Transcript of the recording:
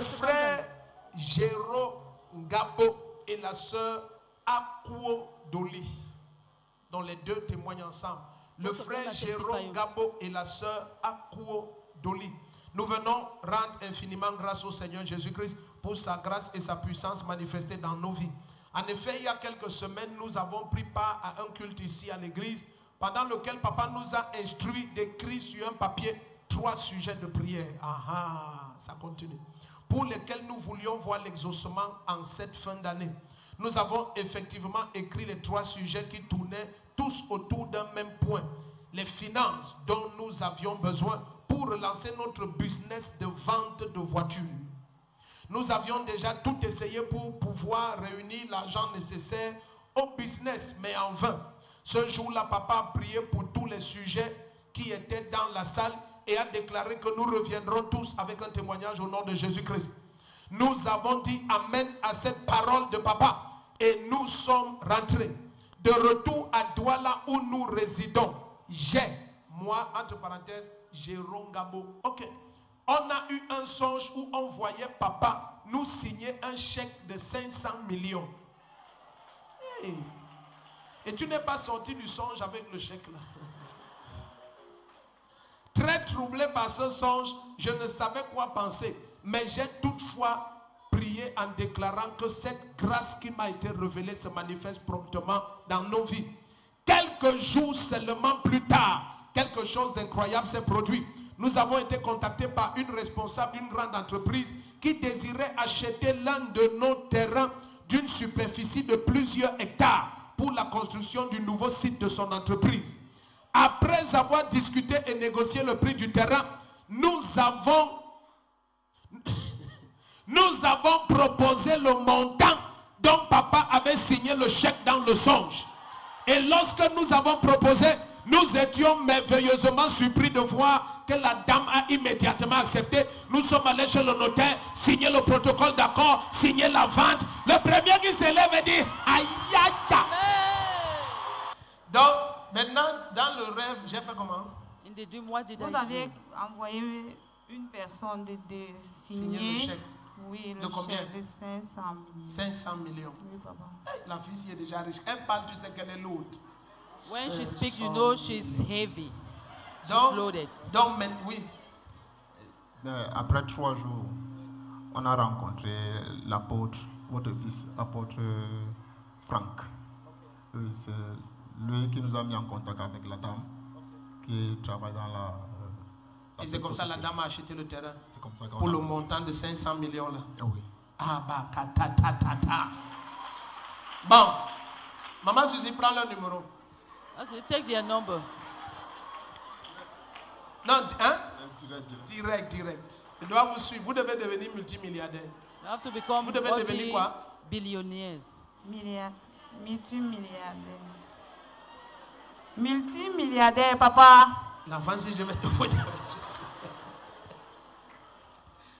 Le frère Jérôme Ngabo et la sœur Akuo Doli, dont les deux témoignent ensemble. Le frère Jérôme Ngabo et la sœur Akuo Doli. Nous venons rendre infiniment grâce au Seigneur Jésus-Christ pour sa grâce et sa puissance manifestée dans nos vies. En effet, il y a quelques semaines, nous avons pris part à un culte ici à l'église, pendant lequel papa nous a instruit d'écrire sur un papier 3 sujets de prière. Ça continue. Pour lesquels nous voulions voir l'exaucement en cette fin d'année. Nous avons effectivement écrit les 3 sujets qui tournaient tous autour d'un même point. Les finances dont nous avions besoin pour relancer notre business de vente de voitures. Nous avions déjà tout essayé pour pouvoir réunir l'argent nécessaire au business, mais en vain. Ce jour-là, papa a prié pour tous les sujets qui étaient dans la salle et a déclaré que nous reviendrons tous avec un témoignage au nom de Jésus-Christ. Nous avons dit amen à cette parole de papa et nous sommes rentrés. De retour à Douala où nous résidons, moi, entre parenthèses, Jérôme Gabo. Ok. On a eu un songe où on voyait papa nous signer un chèque de 500 millions. Hey. Et tu n'es pas sorti du songe avec le chèque là. Très troublé par ce songe, je ne savais quoi penser. Mais j'ai toutefois prié en déclarant que cette grâce qui m'a été révélée se manifeste promptement dans nos vies. Quelques jours seulement plus tard, quelque chose d'incroyable s'est produit. Nous avons été contactés par une responsable d'une grande entreprise qui désirait acheter l'un de nos terrains d'une superficie de plusieurs hectares pour la construction du nouveau site de son entreprise. Après avoir discuté et négocié le prix du terrain, nous avons proposé le montant dont papa avait signé le chèque dans le songe. Et lorsque nous avons proposé, nous étions merveilleusement surpris de voir que la dame a immédiatement accepté. Nous sommes allés chez le notaire, signer le protocole d'accord, signer la vente. Le premier qui s'élève et dit aïe aïe aïe. Donc maintenant dans le rêve, j'ai fait comment? Vous avez envoyé une personne de signer le chèque. Oui, le de combien? chèque de 500 millions. 500 millions. Oui, papa. La fille est déjà riche. Elle parle, tu sais qu'elle est lourde. When she speaks, you know she's heavy. Donc, She's loaded. Donc, oui. Après 3 jours, on a rencontré l'apôtre, votre fils, apôtre Franck. Oui, c'est lui qui nous a mis en contact avec la dame qui travaille dans la... Et c'est comme ça que la dame a acheté le terrain. C'est comme ça pour le montant de 500 millions là. Oui. Ah bah, ta. Bon. Maman Suzy, prends le numéro. So take their number. Non, hein? Direct. Je dois vous suivre. Vous devez devenir multimilliardaire. You have to become vous devez devenir quoi? Billionaires. Multimilliardaire, papa. L'enfant, si je vais te foutre.